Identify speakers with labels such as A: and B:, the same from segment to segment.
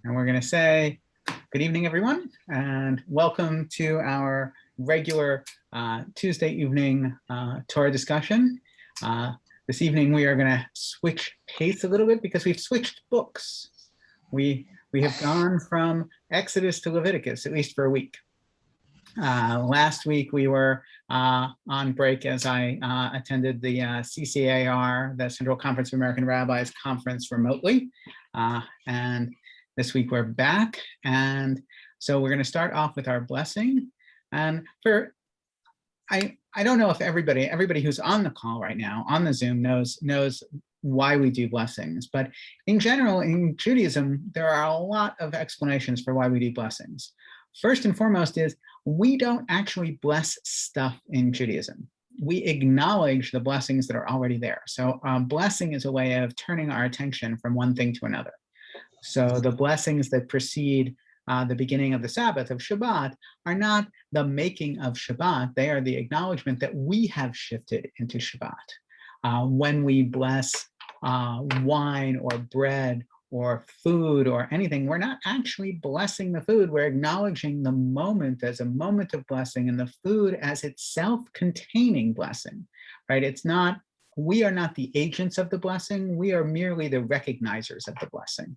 A: And we're going to say, good evening, everyone, and welcome to our regular Tuesday evening Torah discussion. This evening, we are going to switch pace a little bit because we've switched books. We have gone from Exodus to Leviticus, at least for a week. Last week, we were on break as I attended the CCAR, the Central Conference of American Rabbis conference remotely. And this week we're back. And so we're going to start off with our blessing. And I don't know if everybody who's on the call right now, on the Zoom, knows why we do blessings. But in general, in Judaism, there are a lot of explanations for why we do blessings. First and foremost is we don't actually bless stuff in Judaism. We acknowledge the blessings that are already there. So blessing is a way of turning our attention from one thing to another. So the blessings that precede the beginning of the Sabbath, of Shabbat, are not the making of Shabbat. They are the acknowledgement that we have shifted into Shabbat. When we bless wine or bread or food or anything, we're not actually blessing the food. We're acknowledging the moment as a moment of blessing and the food as itself containing blessing, right? We are not the agents of the blessing. We are merely the recognizers of the blessing.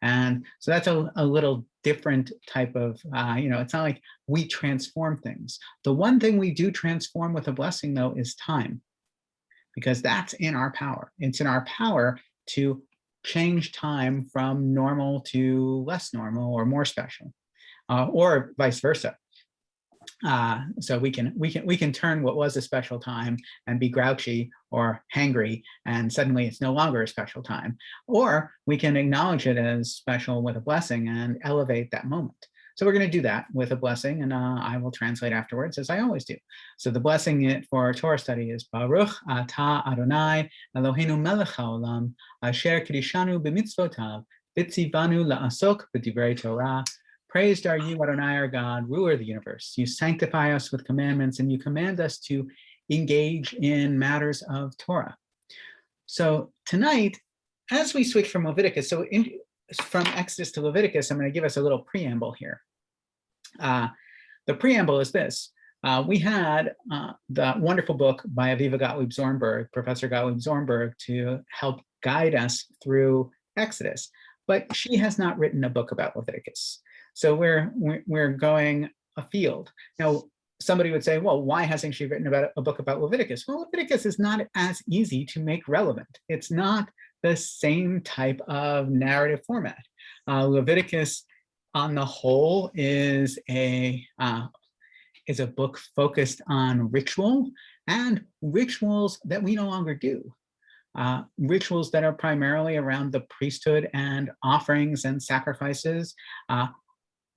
A: And so that's a little different type of, it's not like we transform things. The one thing we do transform with a blessing, though, is time, because that's in our power. It's in our power to change time from normal to less normal or more special, or vice versa. So we can turn what was a special time and be grouchy or hangry, and suddenly it's no longer a special time. Or we can acknowledge it as special with a blessing and elevate that moment. So we're going to do that with a blessing, and I will translate afterwards, as I always do. So the blessing for our Torah study is Baruch Atah Adonai Eloheinu melech haolam asher kiddushanu b'mitzvotav v'tzivanu la'asok b'divrei Torah. Praised are you, Adonai, our God, ruler of the universe. You sanctify us with commandments, and you command us to engage in matters of Torah. So tonight, as we switch from Leviticus, from Exodus to Leviticus, I'm going to give us a little preamble here. The preamble is this. We had the wonderful book by Aviva Gottlieb Zornberg, Professor Gottlieb Zornberg, to help guide us through Exodus, but she has not written a book about Leviticus. So we're going afield. Now, somebody would say, well, why hasn't she written about a book about Leviticus? Well, Leviticus is not as easy to make relevant. It's not the same type of narrative format. Leviticus, on the whole, is a book focused on ritual and rituals that we no longer do. Rituals that are primarily around the priesthood and offerings and sacrifices.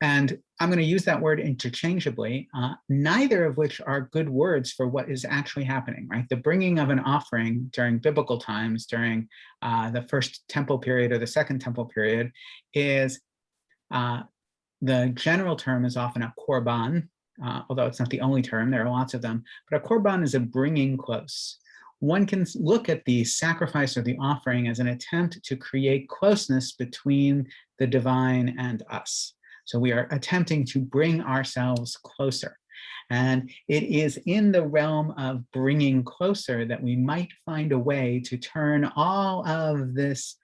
A: And I'm going to use that word interchangeably, neither of which are good words for what is actually happening, right? The bringing of an offering during biblical times, during the first temple period or the second temple period, is the general term is often a korban, although it's not the only term, there are lots of them, but a korban is a bringing close. One can look at the sacrifice or the offering as an attempt to create closeness between the divine and us. So we are attempting to bring ourselves closer. And it is in the realm of bringing closer that we might find a way to turn all of this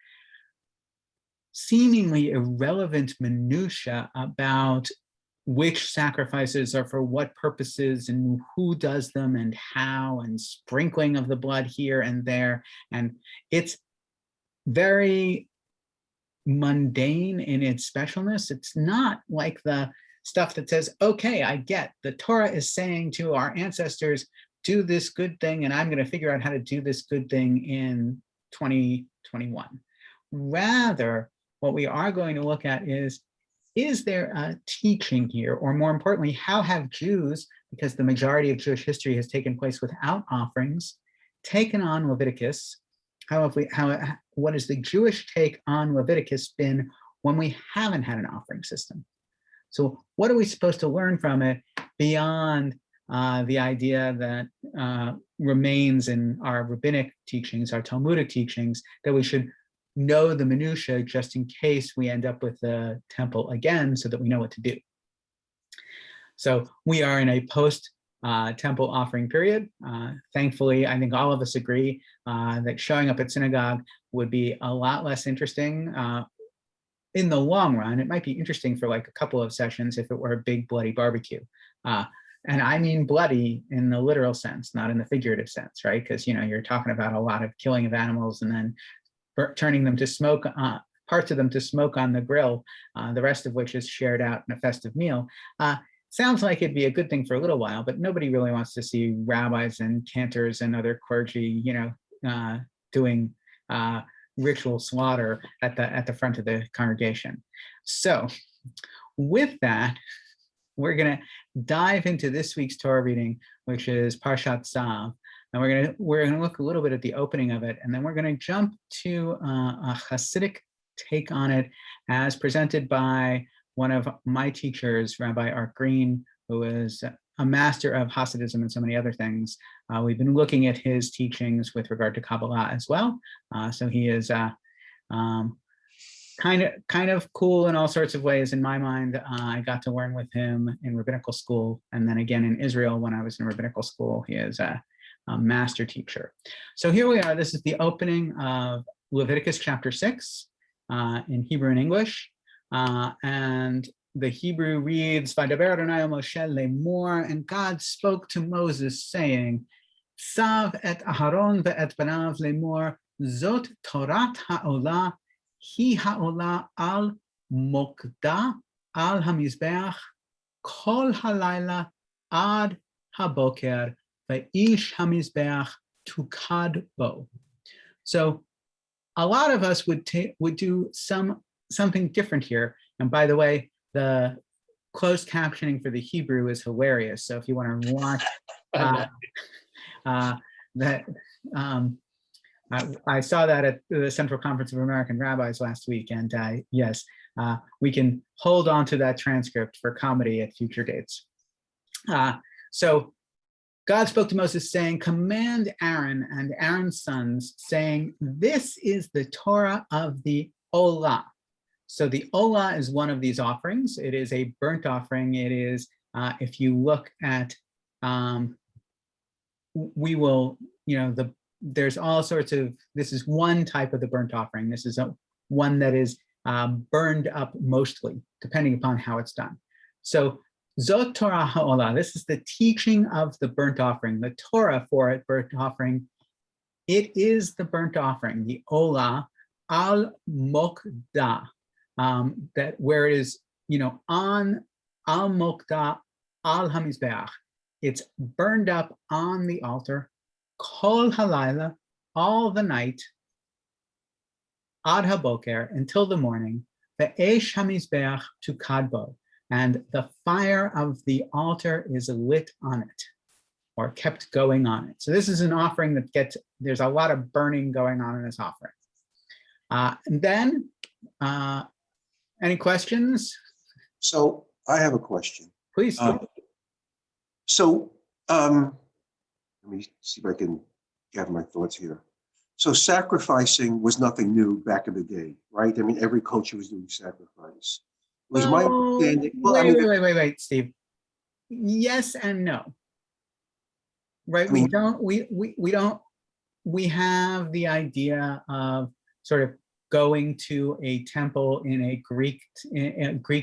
A: seemingly irrelevant minutia about which sacrifices are for what purposes and who does them and how, and sprinkling of the blood here and there. And it's very mundane in its specialness. It's not like the stuff that says, okay, I get the Torah is saying to our ancestors, do this good thing, and I'm going to figure out how to do this good thing in 2021. Rather, what we are going to look at is there a teaching here? Or more importantly, how have Jews, because the majority of Jewish history has taken place without offerings, taken on Leviticus? What has the Jewish take on Leviticus been when we haven't had an offering system? So what are we supposed to learn from it beyond the idea that remains in our rabbinic teachings, our Talmudic teachings, that we should know the minutia just in case we end up with the temple again, so that we know what to do. So we are in a post temple offering period. Thankfully, I think all of us agree that showing up at synagogue would be a lot less interesting in the long run. It might be interesting for like a couple of sessions if it were a big bloody barbecue. And I mean bloody in the literal sense, not in the figurative sense, right? Because you're talking about a lot of killing of animals and then turning them to smoke, parts of them to smoke on the grill, the rest of which is shared out in a festive meal. Sounds like it'd be a good thing for a little while, but nobody really wants to see rabbis and cantors and other clergy, doing ritual slaughter at the front of the congregation. So with that, we're going to dive into this week's Torah reading, which is Parshat Tzav. And we're gonna look a little bit at the opening of it, and then we're going to jump to a Hasidic take on it as presented by one of my teachers, Rabbi Art Green, who is a master of Hasidism and so many other things. We've been looking at his teachings with regard to Kabbalah as well. So he is kind of cool in all sorts of ways in my mind. I got to learn with him in rabbinical school, and then again in Israel when I was in rabbinical school. He is a master teacher. So here we are. This is the opening of Leviticus chapter 6 in Hebrew and English. And the Hebrew reads, Vaydaber Adonai el Moshe lemor, and God spoke to Moses saying, Tzav et Aharon ve'et banav lemor, zot Torat ha'olah, hi ha'olah al mokda al hamizbeach, kol halayla ad haboker, ve'ish hamizbeach tukad bo. So a lot of us would do something different here. And by the way, the closed captioning for the Hebrew is hilarious. So if you want to watch that, I saw that at the Central Conference of American Rabbis last week. And yes, we can hold on to that transcript for comedy at future dates. So God spoke to Moses saying, command Aaron and Aaron's sons saying, this is the Torah of the Olah. So the Olah is one of these offerings. It is a burnt offering. It is, if you look at, we will, there's all sorts of, this is one type of the burnt offering. This is one that is burned up mostly, depending upon how it's done. So Zot Torah ha'olah, this is the teaching of the burnt offering, the Torah for it, burnt offering. It is the burnt offering, the Olah al mokda, that where it is, on al mokda al hamizbeach, it's burned up on the altar, kol halayla, all the night, ad haboker, until the morning, ve'esh hamizbeach tukad bo, and the fire of the altar is lit on it, or kept going on it. So this is an offering that there's a lot of burning going on in this offering. And then, any questions?
B: So I have a question.
A: Please.
B: Let me see if I can gather my thoughts here. So sacrificing was nothing new back in the day, right? I mean, every culture was doing sacrifice. It was my understanding. Well,
A: wait, Steve. Yes and no. Right? We have the idea of sort of going to a temple in a Greek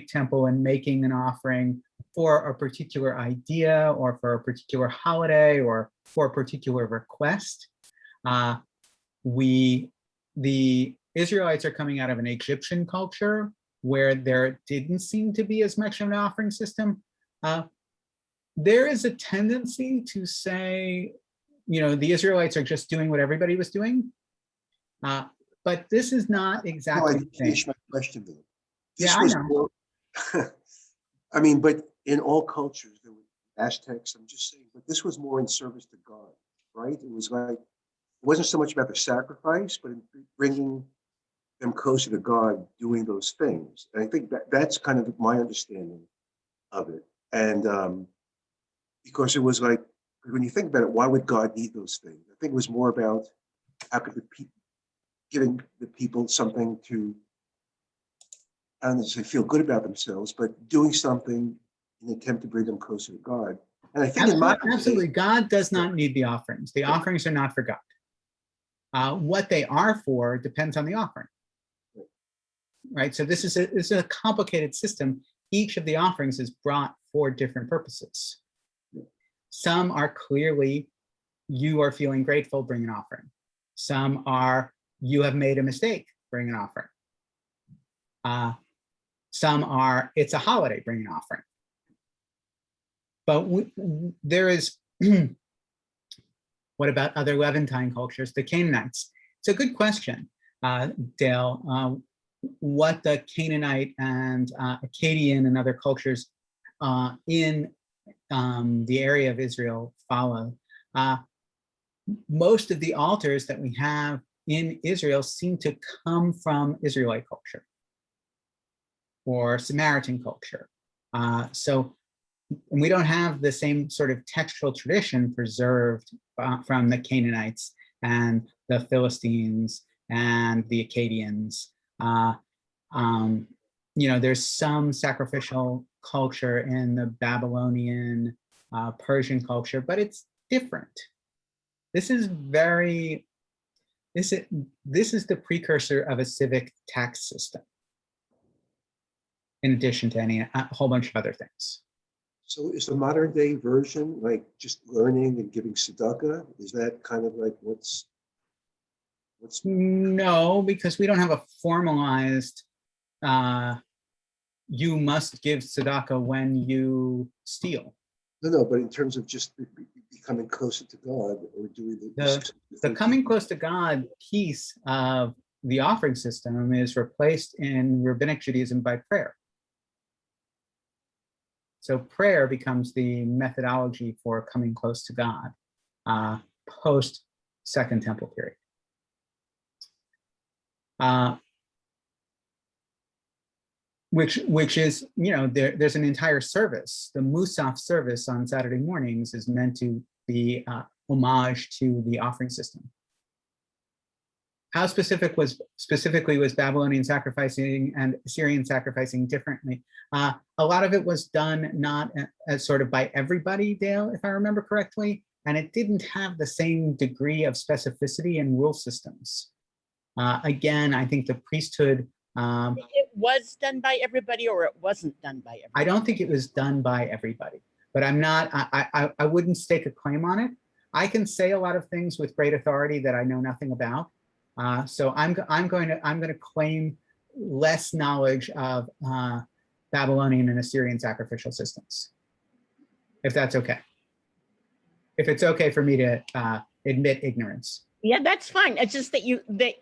A: temple and making an offering for a particular idea or for a particular holiday or for a particular request. The Israelites are coming out of an Egyptian culture where there didn't seem to be as much of an offering system. There is a tendency to say, the Israelites are just doing what everybody was doing. But this is not exactly
B: the same. Finish my question though.
A: Yeah, I know.
B: I mean, but in all cultures, there were Aztecs, I'm just saying, but this was more in service to God, right? It was like, it wasn't so much about the sacrifice, but in bringing them closer to God, doing those things. And I think that's kind of my understanding of it. And because it was like, when you think about it, why would God need those things? I think it was more about how could the people, giving the people something to, I don't know, say feel good about themselves, but doing something in an attempt to bring them closer to God. And I think in my
A: Absolutely, God does not need the offerings. The offerings are not for God. What they are for depends on the offering, right? So this is a complicated system. Each of the offerings is brought for different purposes. Some are clearly, you are feeling grateful, bring an offering. Some are, you have made a mistake, bring an offering. Some are, it's a holiday, bring an offering. But there is, what about other Levantine cultures, the Canaanites? It's a good question, Dale. What the Canaanite and Akkadian and other cultures in the area of Israel follow. Most of the altars that we have in Israel seem to come from Israelite culture or Samaritan culture. So we don't have the same sort of textual tradition preserved from the Canaanites and the Philistines and the Akkadians. There's some sacrificial culture in the Babylonian, Persian culture, but it's different. This is the precursor of a civic tax system, in addition to a whole bunch of other things.
B: So is the modern day version like just learning and giving tzedakah? Is that kind of like what's?
A: No, because we don't have a formalized, you must give tzedakah when you steal.
B: No, but in terms of just becoming closer to God or doing
A: the coming close to God piece of the offering system is replaced in Rabbinic Judaism by prayer. So prayer becomes the methodology for coming close to God post Second Temple period. Which is, there's an entire service. The Musaf service on Saturday mornings is meant to be homage to the offering system. How specifically was Babylonian sacrificing and Assyrian sacrificing differently? A lot of it was done not as sort of by everybody, Dale, if I remember correctly, and it didn't have the same degree of specificity and rule systems. Again, I think the priesthood.
C: It was done by everybody, or it wasn't done by everybody?
A: I don't think it was done by everybody, but I wouldn't stake a claim on it. I can say a lot of things with great authority that I know nothing about. So I'm going to claim less knowledge of Babylonian and Assyrian sacrificial systems, if that's okay. If it's okay for me to admit ignorance.
C: Yeah, that's fine. It's just that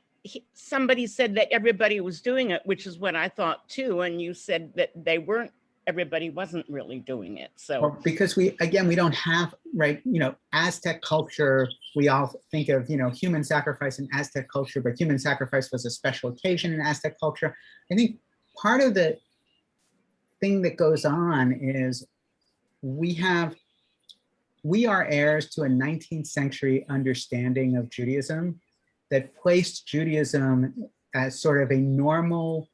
C: somebody said that everybody was doing it, which is what I thought too, and you said that everybody wasn't really doing it. So
A: well, because we don't have, right, Aztec culture, we all think of, human sacrifice in Aztec culture, but human sacrifice was a special occasion in Aztec culture. I think part of the thing that goes on is we are heirs to a 19th century understanding of Judaism that placed Judaism as sort of a normal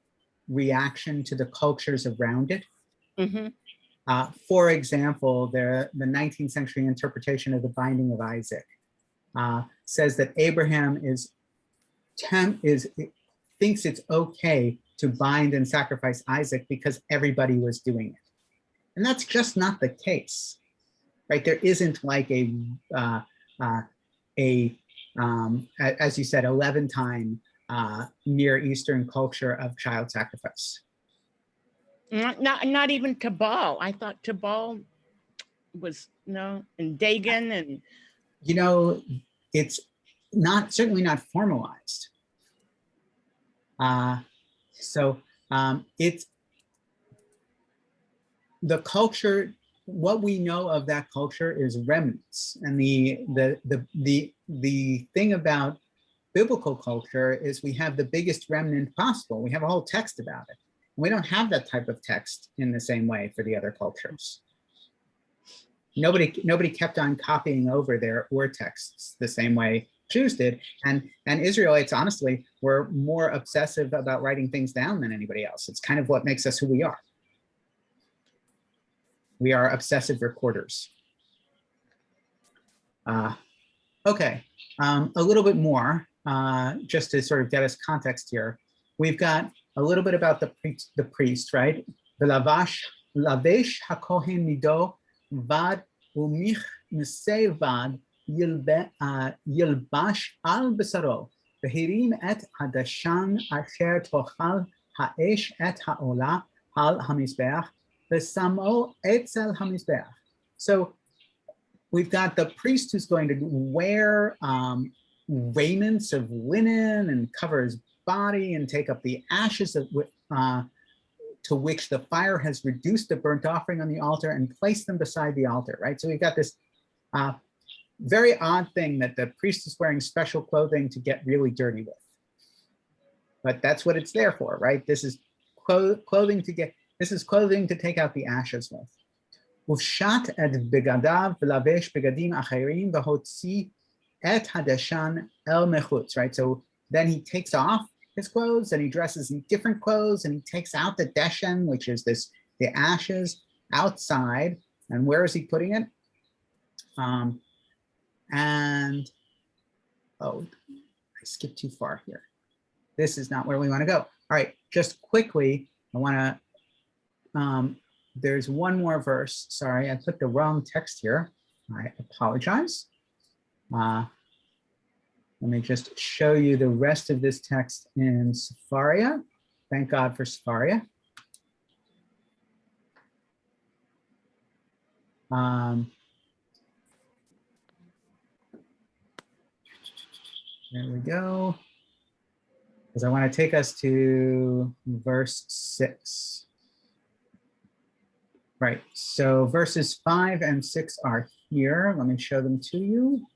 A: reaction to the cultures around it.
C: Mm-hmm.
A: For example, the 19th century interpretation of the binding of Isaac says that Abraham thinks it's okay to bind and sacrifice Isaac because everybody was doing it. And that's just not the case, right? There isn't like as you said, a Levantine Near Eastern culture of child sacrifice.
C: Not even Tabal. I thought Tabal was and Dagon and.
A: It's certainly not formalized. It's the culture. What we know of that culture is remnants, and the thing about biblical culture is we have the biggest remnant possible. We have a whole text about it. We don't have that type of text in the same way for the other cultures. Nobody kept on copying over their Ur texts the same way Jews did. And Israelites, honestly, were more obsessive about writing things down than anybody else. It's kind of what makes us who we are. We are obsessive recorders. Okay, a little bit more, just to sort of get us context here. We've got a little bit about the priest, right? Lavesh hakohen mido vad umich misei vad yilbash al besaro vehirim et hadashan asher tochal haesh et haola al hamizbeach vesamo etzel hamizbeach. So we've got the priest who's going to wear raiments of linen and cover his body and take up the ashes of, to which the fire has reduced the burnt offering on the altar and place them beside the altar, right? So we've got this very odd thing that the priest is wearing special clothing to get really dirty with. But that's what it's there for, right? This is clothing to take out the ashes with. Ufshat et begadav v'lavesh begadim acherim v'hotzi et hadashan el mechutz, right? So then he takes off his clothes and he dresses in different clothes and he takes out the deshen, which is the ashes, outside. And where is he putting it? Oh, I skipped too far here. This is not where we want to go. All right, just quickly, I want to, there's one more verse. Sorry, I put the wrong text here. I apologize. Let me just show you the rest of this text in Sepharia. Thank God for Sepharia. There we go. Because I want to take us to verse 6. Right, so verses 5 and 6 are here. Let me show them to you.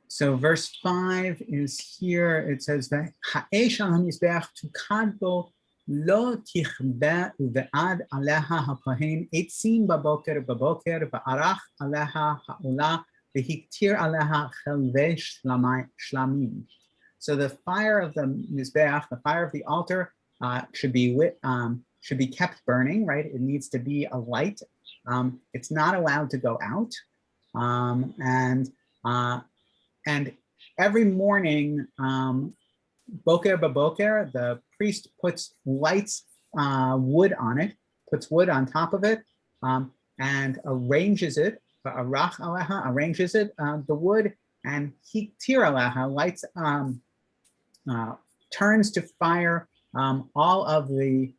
A: So verse 5 is here. It says, "Ha'esh al hamizbeach tukad bo lo tichba uve'ad aleha hakohen etzim baboker va'arach aleha ha'ola v'hiktir aleha chelvesh shlamim." So the fire of the mizbeach, the fire of the altar, should be kept burning, right? It needs to be a light. It's not allowed to go out, and every morning, boker baboker, the priest puts wood on it, puts wood on top of it, and arranges it. Arach aleha arranges it, the wood, and hiktir aleha lights. Turns to fire all of the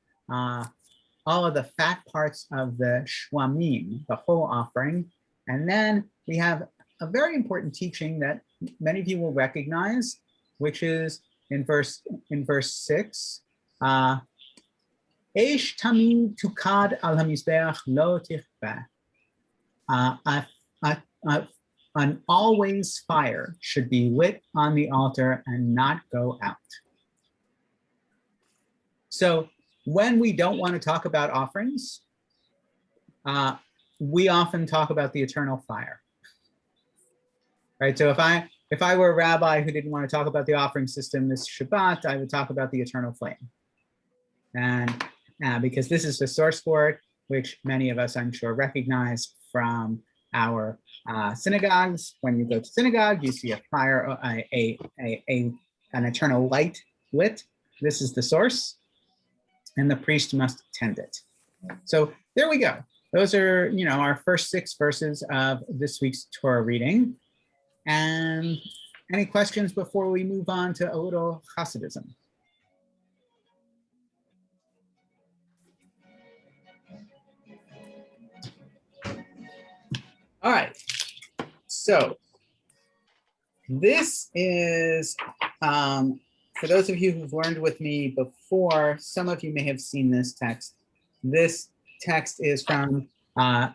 A: fat parts of the shwamim, the whole offering. And then we have a very important teaching that many of you will recognize, which is in verse 6. Eish tamim tukad al hamizbeach lo tichba. An always fire should be lit on the altar and not go out. So when we don't want to talk about offerings, we often talk about the eternal fire. Right? So if I were a rabbi who didn't want to talk about the offering system this Shabbat, I would talk about the eternal flame. And because this is the source for it, which many of us, I'm sure, recognize from our synagogues. When you go to synagogue, you see a fire, an eternal light lit. This is the source, and the priest must tend it. So there we go. Those are, our first 6 verses of this week's Torah reading. And any questions before we move on to a little Hasidism? All right. So this is, for those of you who've learned with me before, some of you may have seen this text. This text is from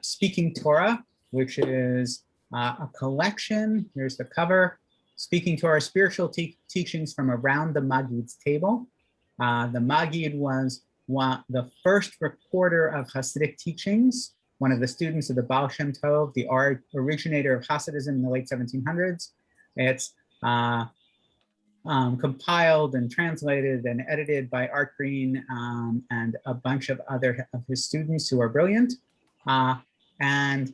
A: Speaking Torah, which is a collection. Here's the cover. Speaking Torah, spiritual teachings from around the Maggid's table. The Maggid was the first recorder of Hasidic teachings, one of the students of the Baal Shem Tov, the originator of Hasidism in the late 1700s. It's compiled and translated and edited by Art Green and a bunch of other of his students who are brilliant. And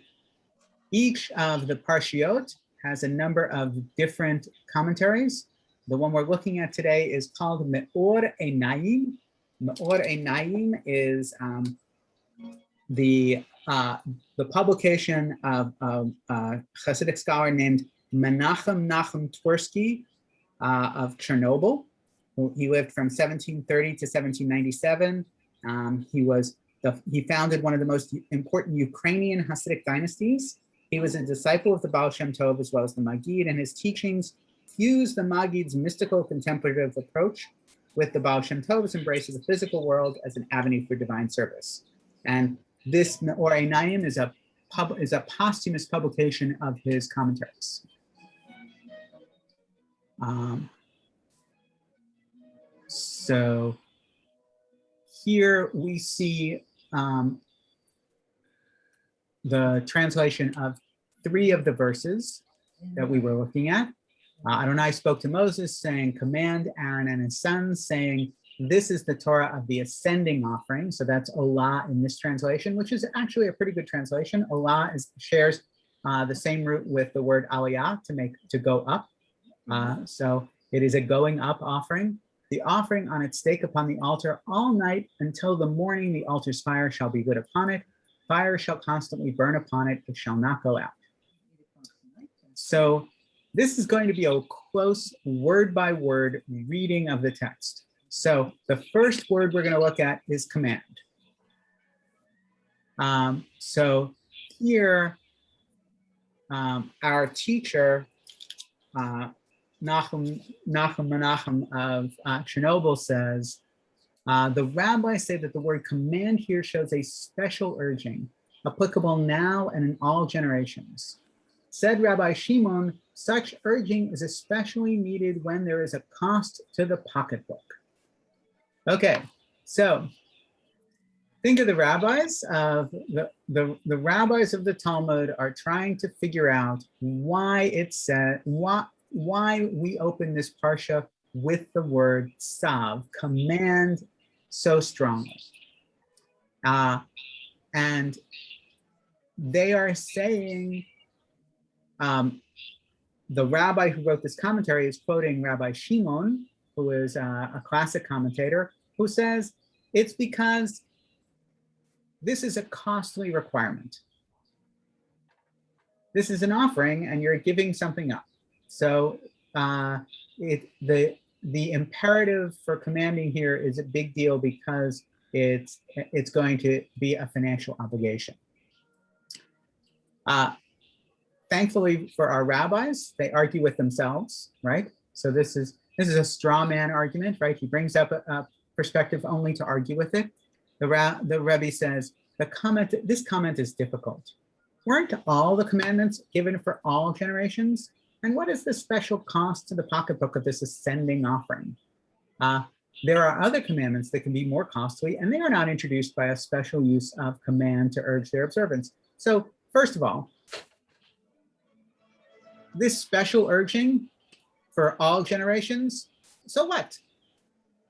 A: each of the parshiot has a number of different commentaries. The one we're looking at today is called Me'or Einayim. Me'or Einayim is the publication of a Hasidic scholar named Menachem Nachum Twersky of Chernobyl. He lived from 1730 to 1797. He founded one of the most important Ukrainian Hasidic dynasties. He was a disciple of the Baal Shem Tov as well as the Maggid, and his teachings fuse the Maggid's mystical contemplative approach with the Baal Shem Tov's embrace of the physical world as an avenue for divine service. And this Me'or Einayim is a posthumous publication of his commentaries. So here we see the translation of 3 of the verses that we were looking at. Adonai spoke to Moses saying, command Aaron and his sons saying, this is the Torah of the ascending offering. So that's Olah in this translation, which is actually a pretty good translation. Olah shares the same root with the word aliyah, to go up. So it is a going up offering. The offering on its stake upon the altar all night until the morning, the altar's fire shall be lit upon it. Fire shall constantly burn upon it. It shall not go out. So this is going to be a close word by word reading of the text. So the first word we're going to look at is command. So here, our teacher, Menachem of Chernobyl says, the rabbis say that the word command here shows a special urging, applicable now and in all generations. Said Rabbi Shimon, such urging is especially needed when there is a cost to the pocketbook. Okay, so think of the rabbis of the rabbis of the Talmud are trying to figure out why it said why we open this parsha with the word tzav, command, so strongly. And they are saying, the rabbi who wrote this commentary is quoting Rabbi Shimon, who is a classic commentator, who says it's because this is a costly requirement. This is an offering and you're giving something up. So the imperative for commanding here is a big deal because it's going to be a financial obligation. Thankfully for our rabbis, they argue with themselves, right? So this is a straw man argument, right? He brings up a perspective only to argue with it. The Rebbe says this comment is difficult. Weren't all the commandments given for all generations? And what is the special cost to the pocketbook of this ascending offering? There are other commandments that can be more costly, and they are not introduced by a special use of command to urge their observance. So first of all, this special urging for all generations, so what?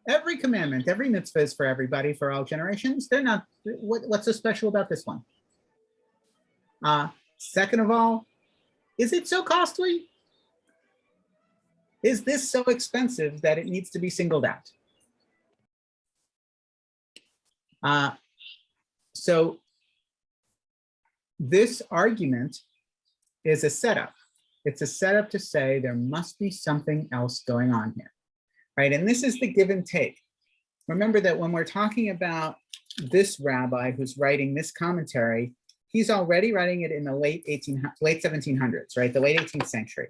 A: Every commandment, every mitzvah is for everybody, for all generations. They're not, what's so special about this one? Second of all, is it so costly? Is this so expensive that it needs to be singled out? So this argument is a setup. It's a setup to say there must be something else going on here, right? And this is the give and take. Remember that when we're talking about this rabbi who's writing this commentary, he's already writing it in the late 1700s, right? The late 18th century.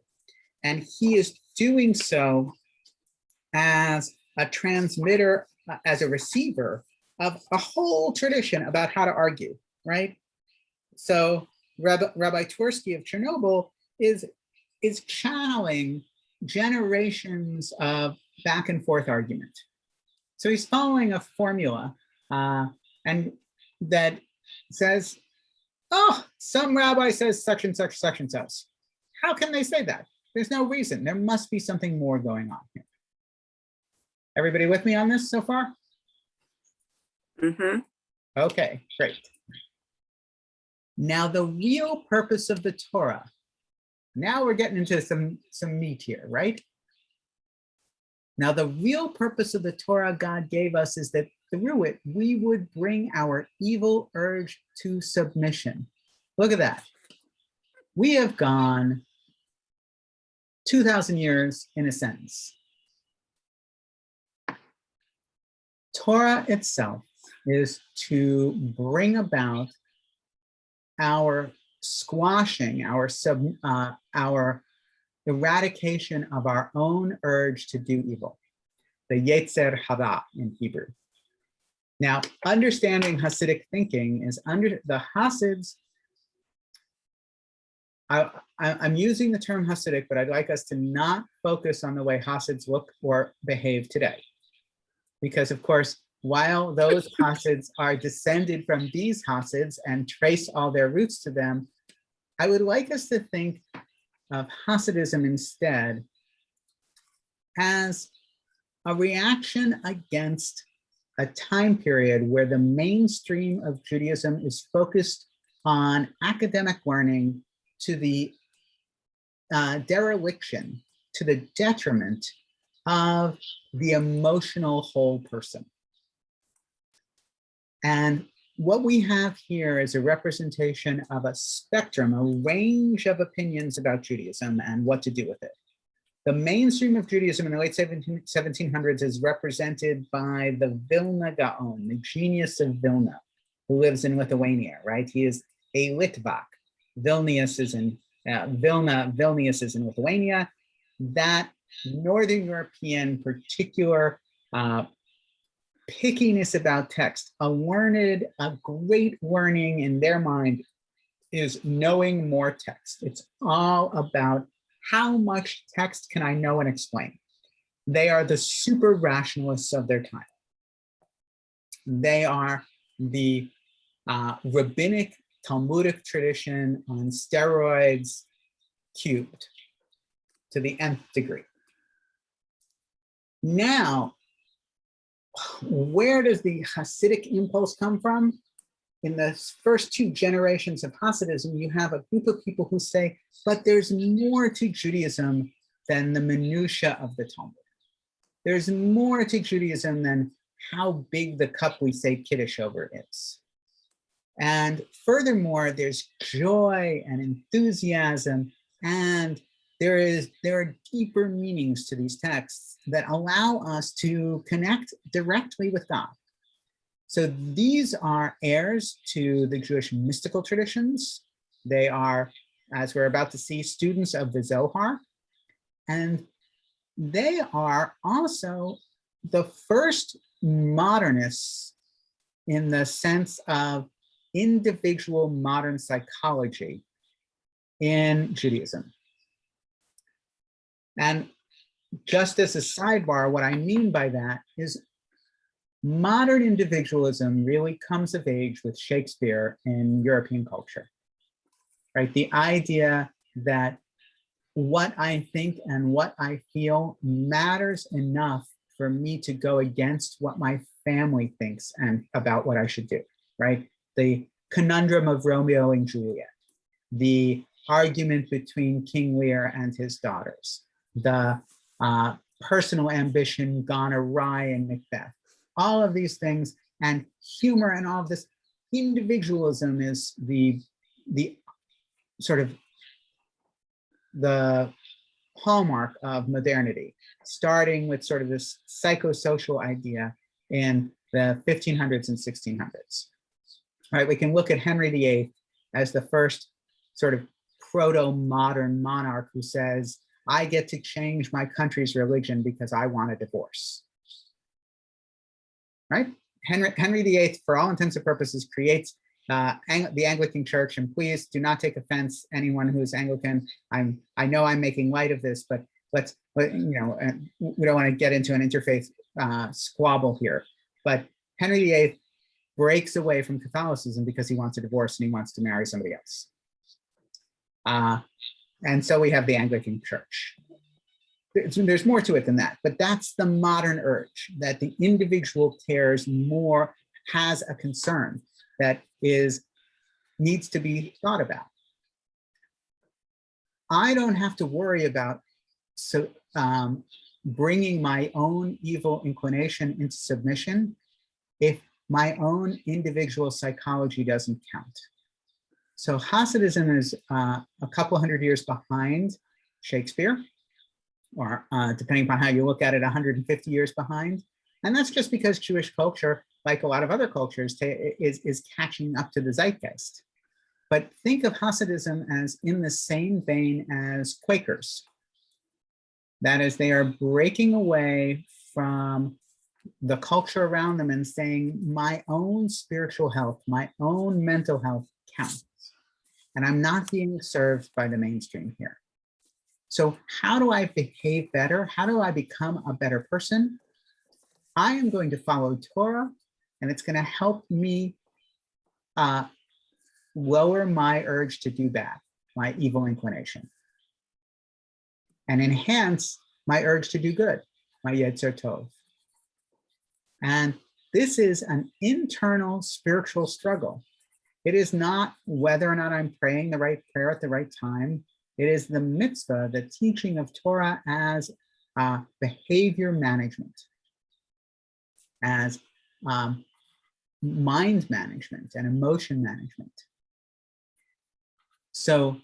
A: And he is doing so as a transmitter, as a receiver of a whole tradition about how to argue, right? So Rabbi Twersky of Chernobyl is channeling generations of back and forth argument. So he's following a formula and that says oh, some rabbi says such and such says. How can they say that? There's no reason. There must be something more going on here. Everybody with me on this so far?
D: Mm-hmm.
A: Okay, great. Now the real purpose of the Torah, now we're getting into some meat here, right? Now the real purpose of the Torah God gave us is that through it, we would bring our evil urge to submission. Look at that. We have gone 2,000 years in a sentence. Torah itself is to bring about our squashing, our eradication of our own urge to do evil, the Yetzer Hara in Hebrew. Now, understanding Hasidic thinking is under the Hasids. I'm using the term Hasidic, but I'd like us to not focus on the way Hasids look or behave today. Because of course, while those Hasids are descended from these Hasids and trace all their roots to them, I would like us to think of Hasidism instead as a reaction against a time period where the mainstream of Judaism is focused on academic learning to the dereliction, to the detriment of the emotional whole person. And what we have here is a representation of a spectrum, a range of opinions about Judaism and what to do with it. The mainstream of Judaism in the late 1700s is represented by the Vilna Gaon, the genius of Vilna, who lives in Lithuania, right? He is a Litvak. Vilnius is in Vilnius is in Lithuania. That Northern European particular pickiness about text, a great learning in their mind is knowing more text. It's all about how much text can I know and explain. They are the super rationalists of their time. They are the rabbinic Talmudic tradition on steroids cubed to the nth degree. Now, where does the Hasidic impulse come from? In the first two generations of Hasidism, you have a group of people who say, but there's more to Judaism than the minutia of the Talmud. There's more to Judaism than how big the cup we say Kiddush over is. And furthermore, there's joy and enthusiasm, and there are deeper meanings to these texts that allow us to connect directly with God. So these are heirs to the Jewish mystical traditions. They are, as we're about to see, students of the Zohar. And they are also the first modernists in the sense of individual modern psychology in Judaism. And just as a sidebar, what I mean by that is modern individualism really comes of age with Shakespeare in European culture, right? The idea that what I think and what I feel matters enough for me to go against what my family thinks and about what I should do, right? The conundrum of Romeo and Juliet, the argument between King Lear and his daughters, the personal ambition gone awry in Macbeth, all of these things, and humor and all of this. Individualism is the sort of the hallmark of modernity, starting with sort of this psychosocial idea in the 1500s and 1600s. All right, we can look at Henry VIII as the first sort of proto-modern monarch who says, I get to change my country's religion because I want a divorce. Right? Henry VIII, for all intents and purposes, creates the Anglican Church, and please do not take offense, anyone who is Anglican. I know I'm making light of this, but we don't want to get into an interfaith squabble here. But Henry VIII breaks away from Catholicism because he wants a divorce and he wants to marry somebody else. And so we have the Anglican Church. There's more to it than that, but that's the modern urge, that the individual cares more, has a concern that needs to be thought about. I don't have to worry about bringing my own evil inclination into submission if my own individual psychology doesn't count. So Hasidism is a couple hundred years behind Shakespeare, or depending upon how you look at it, 150 years behind. And that's just because Jewish culture, like a lot of other cultures, is catching up to the zeitgeist. But think of Hasidism as in the same vein as Quakers. That is, they are breaking away from the culture around them and saying, my own spiritual health, my own mental health counts. And I'm not being served by the mainstream here. So how do I behave better? How do I become a better person? I am going to follow Torah, and it's going to help me lower my urge to do bad, my evil inclination, and enhance my urge to do good, my Yetzer Tov. And this is an internal spiritual struggle. It is not whether or not I'm praying the right prayer at the right time. It is the mitzvah, the teaching of Torah as behavior management, as mind management and emotion management. So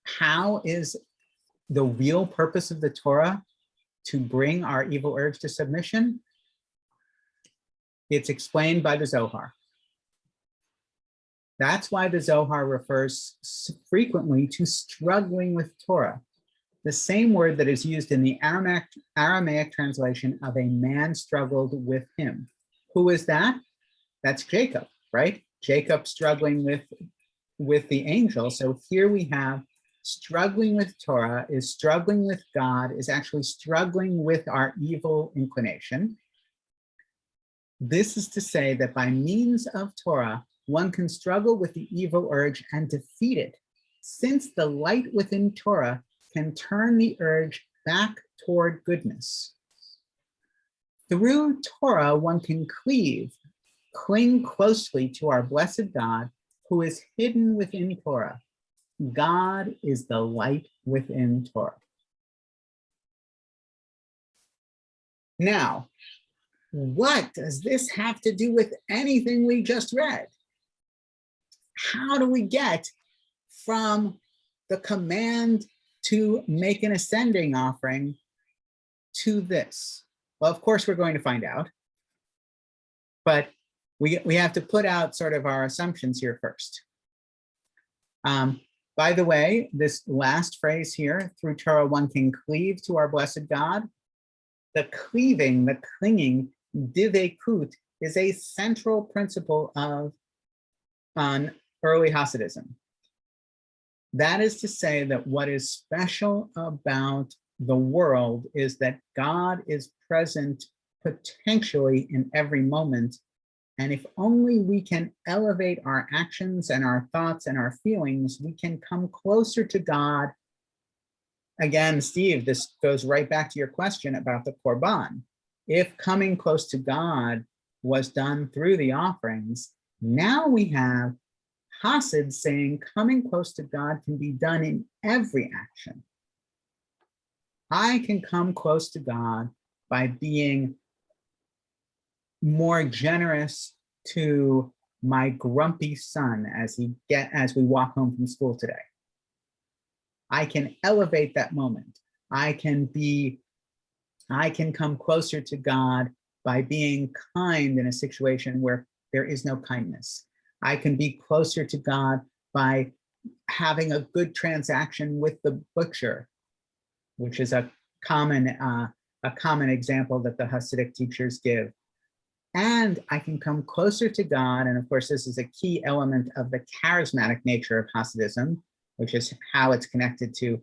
A: how is the real purpose of the Torah to bring our evil urge to submission? It's explained by the Zohar. That's why the Zohar refers frequently to struggling with Torah, the same word that is used in the Aramaic translation of a man struggled with him. Who is that? That's Jacob, right? Jacob struggling with the angel. So here we have struggling with Torah, is struggling with God, is actually struggling with our evil inclination. This is to say that by means of Torah, one can struggle with the evil urge and defeat it, since the light within Torah can turn the urge back toward goodness. Through Torah, one can cling closely to our blessed God, who is hidden within Torah. God is the light within Torah. Now, what does this have to do with anything we just read? How do we get from the command to make an ascending offering to this? Well, of course, we're going to find out, but we have to put out sort of our assumptions here first. By the way, this last phrase here, through Torah, one can cleave to our blessed God. The cleaving, the clinging, divekut, is a central principle of early Hasidism. That is to say that what is special about the world is that God is present potentially in every moment. And if only we can elevate our actions and our thoughts and our feelings, we can come closer to God. Again, Steve, this goes right back to your question about the Korban. If coming close to God was done through the offerings, now we have Hasids saying coming close to God can be done in every action. I can come close to God by being more generous to my grumpy son as we walk home from school today. I can elevate that moment. I can come closer to God by being kind in a situation where there is no kindness. I can be closer to God by having a good transaction with the butcher, which is a common example that the Hasidic teachers give. And I can come closer to God, and of course, this is a key element of the charismatic nature of Hasidism, which is how it's connected to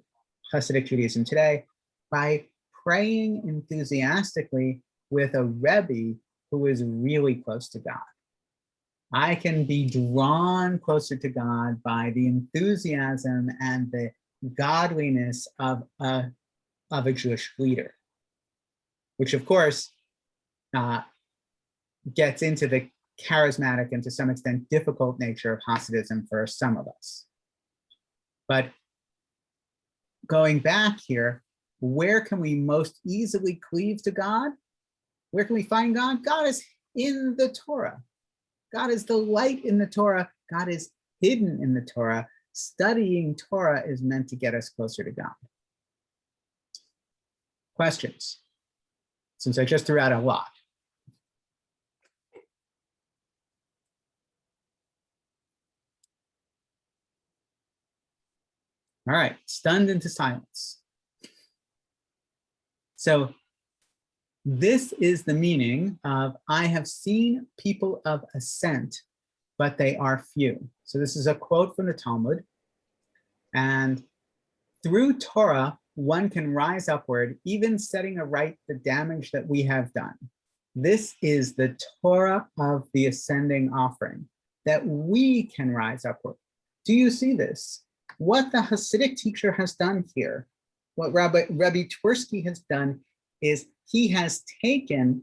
A: Hasidic Judaism today, by praying enthusiastically with a Rabbi who is really close to God. I can be drawn closer to God by the enthusiasm and the godliness of a Jewish leader, which of course gets into the charismatic and to some extent difficult nature of Hasidism for some of us. But going back here, where can we most easily cleave to God? Where can we find God? God is in the Torah. God is the light in the Torah. God is hidden in the Torah. Studying Torah is meant to get us closer to God. Questions? Since I just threw out a lot. All right, stunned into silence. So this is the meaning of, I have seen people of ascent, but they are few. So this is a quote from the Talmud. And through Torah, one can rise upward, even setting aright the damage that we have done. This is the Torah of the ascending offering, that we can rise upward. Do you see this? What the Hasidic teacher has done here, what Rabbi Twersky has done, is he has taken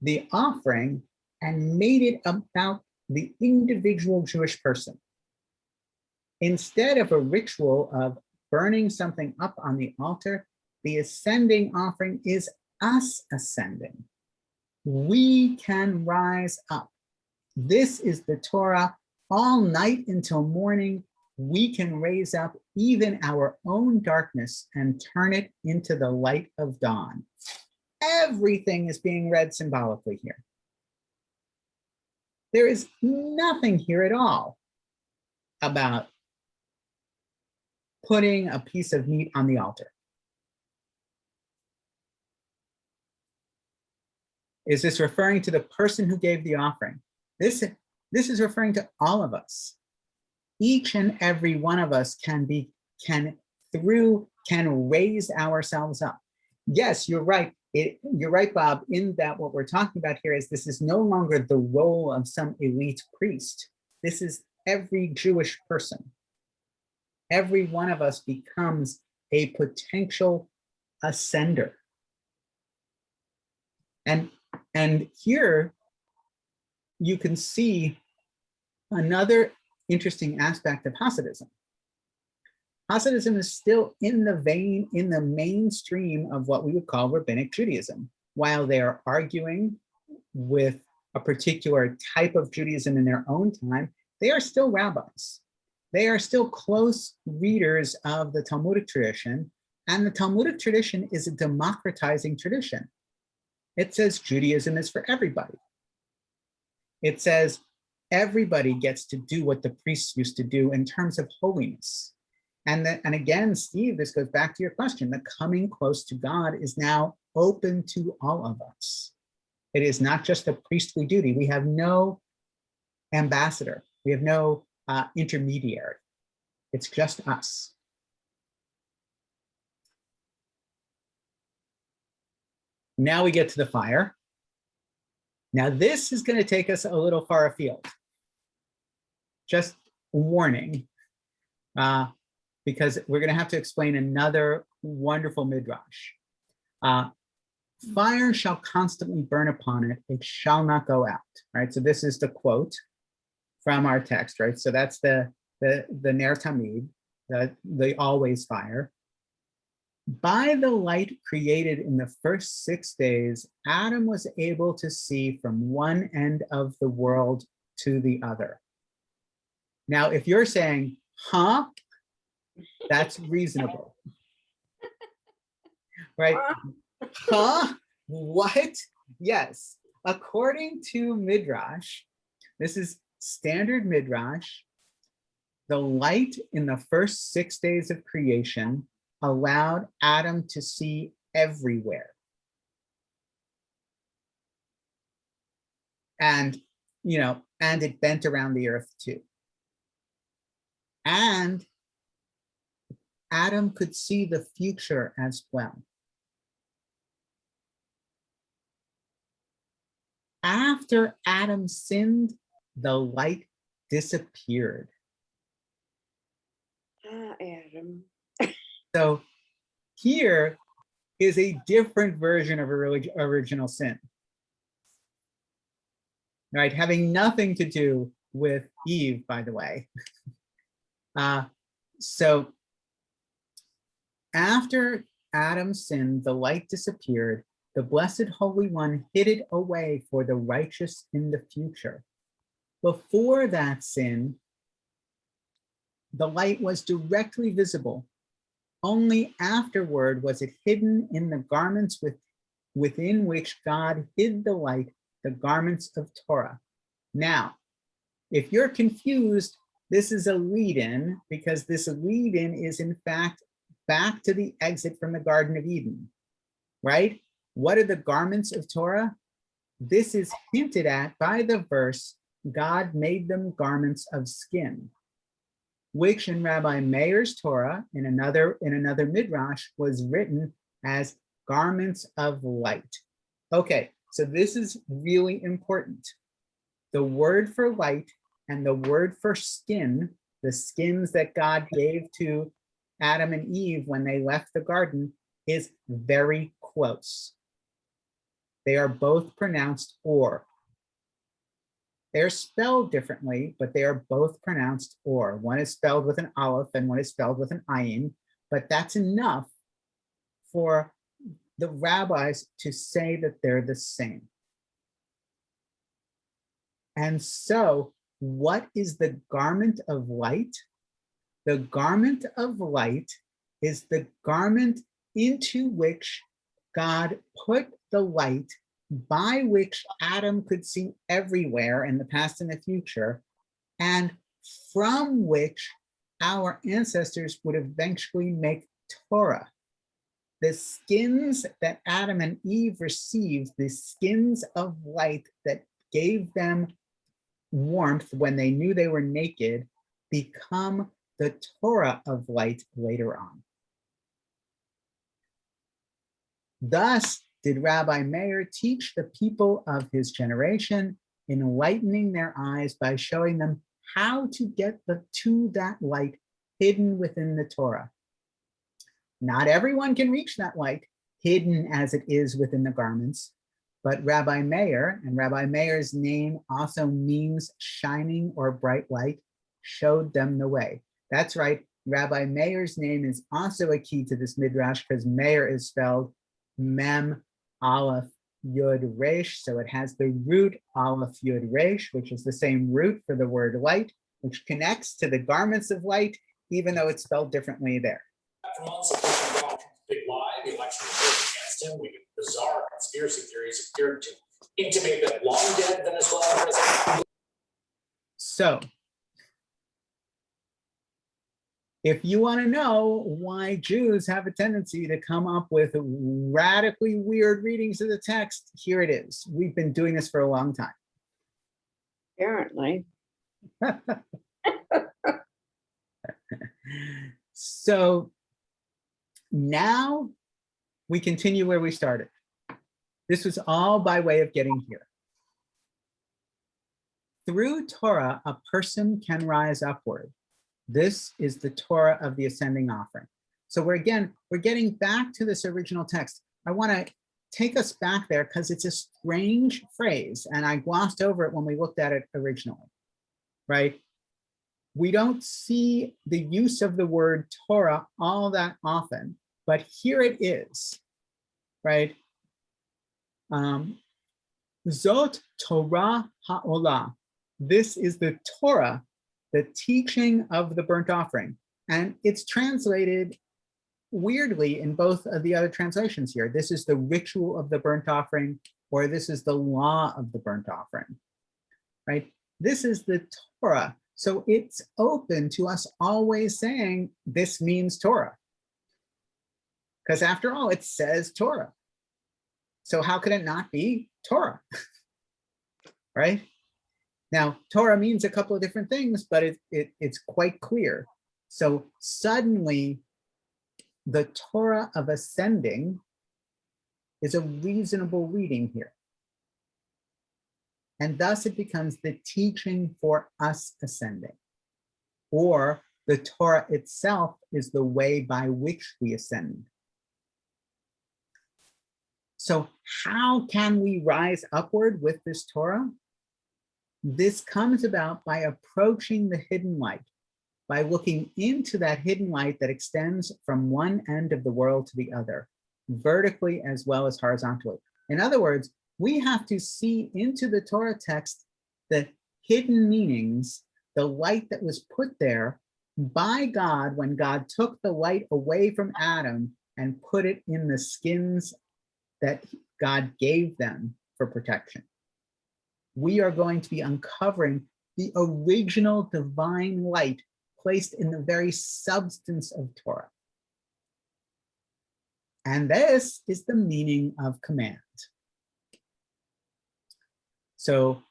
A: the offering and made it about the individual Jewish person. Instead of a ritual of burning something up on the altar, the ascending offering is us ascending. We can rise up. This is the Torah. All night until morning, we can raise up even our own darkness and turn it into the light of dawn. Everything is being read symbolically here. There is nothing here at all about putting a piece of meat on the altar. Is this referring to the person who gave the offering? This is referring to all of us. Each and every one of us can raise ourselves up. Yes, you're right. You're right, Bob, in that what we're talking about here is this is no longer the role of some elite priest. This is every Jewish person. Every one of us becomes a potential ascender. And here you can see another interesting aspect of Hasidism. Hasidism is still in the mainstream of what we would call rabbinic Judaism. While they are arguing with a particular type of Judaism in their own time, they are still rabbis. They are still close readers of the Talmudic tradition, and the Talmudic tradition is a democratizing tradition. It says Judaism is for everybody. It says everybody gets to do what the priests used to do in terms of holiness. And again, Steve, this goes back to your question, the coming close to God is now open to all of us. It is not just a priestly duty. We have no ambassador. We have no intermediary. It's just us. Now we get to the fire. Now this is going to take us a little far afield. Just warning, because we're going to have to explain another wonderful midrash. Fire shall constantly burn upon it, it shall not go out, right? So this is the quote from our text, right? So that's the Ner Tamid, the always fire. By the light created in the first 6 days, Adam was able to see from one end of the world to the other. Now, if you're saying, huh, that's reasonable, right? Huh? What? Yes. According to Midrash, this is standard Midrash, the light in the first 6 days of creation allowed Adam to see everywhere. And, and it bent around the earth too. And Adam could see the future as well. After Adam sinned, the light disappeared.
C: Adam.
A: So here is a different version of original sin, right? Having nothing to do with Eve, by the way. So after Adam sinned, the light disappeared. The Blessed Holy One hid it away for the righteous in the future. Before that sin, the light was directly visible. Only afterward was it hidden in the garments within which God hid the light, the garments of Torah. Now, if you're confused, this is a lead-in, because this lead-in is in fact back to the exit from the Garden of Eden, right? What are the garments of Torah? This is hinted at by the verse, God made them garments of skin, which in Rabbi Meir's Torah, in another midrash, was written as garments of light. Okay, so this is really important. The word for light and the word for skin, the skins that God gave to Adam and Eve when they left the garden, is very close. They are both pronounced or. They're spelled differently, but they are both pronounced or. One is spelled with an aleph and one is spelled with an ayin, but that's enough for the rabbis to say that they're the same. And so, what is the garment of light? The garment of light is the garment into which God put the light, by which Adam could see everywhere in the past and the future, and from which our ancestors would eventually make Torah. The skins that Adam and Eve received, the skins of light that gave them warmth when they knew they were naked, become the Torah of light later on. Thus did Rabbi Meir teach the people of his generation, enlightening their eyes by showing them how to get to that light hidden within the Torah. Not everyone can reach that light, hidden as it is within the garments, but Rabbi Meir, and Rabbi Meir's name also means shining or bright light, showed them the way. That's right, Rabbi Meir's name is also a key to this midrash because Meir is spelled Mem Aleph Yud Resh, so it has the root Aleph Yud Resh, which is the same root for the word light, which connects to the garments of light, even though it's spelled differently there.
D: For months, Donald Trump's big lie, the election was against him. We get bizarre conspiracy theories appeared to intimate that long dead Venezuelan president.
A: So, if you want to know why Jews have a tendency to come up with radically weird readings of the text, here it is. We've been doing this for a long time.
C: Apparently.
A: So now we continue where we started. This was all by way of getting here. Through Torah, a person can rise upward. This is the Torah of the ascending offering. So we're getting back to this original text. I want to take us back there because it's a strange phrase, and I glossed over it when we looked at it originally, right? We don't see the use of the word Torah all that often, but here it is, right? Zot Torah ha'olah. This is the Torah, the teaching of the burnt offering. And it's translated weirdly in both of the other translations here. This is the ritual of the burnt offering, or this is the law of the burnt offering, right? This is the Torah. So it's open to us always saying this means Torah. Because after all, it says Torah. So how could it not be Torah, right? Now, Torah means a couple of different things, but it's quite clear. So suddenly, the Torah of ascending is a reasonable reading here. and thus it becomes the teaching for us ascending. Or the Torah itself is the way by which we ascend. So how can we rise upward with this Torah? This comes about by approaching the hidden light, by looking into that hidden light that extends from one end of the world to the other, vertically as well as horizontally. In other words, we have to see into the Torah text the hidden meanings, the light that was put there by God when God took the light away from Adam and put it in the skins that God gave them for protection. We are going to be uncovering the original divine light placed in the very substance of Torah. And this is the meaning of command. So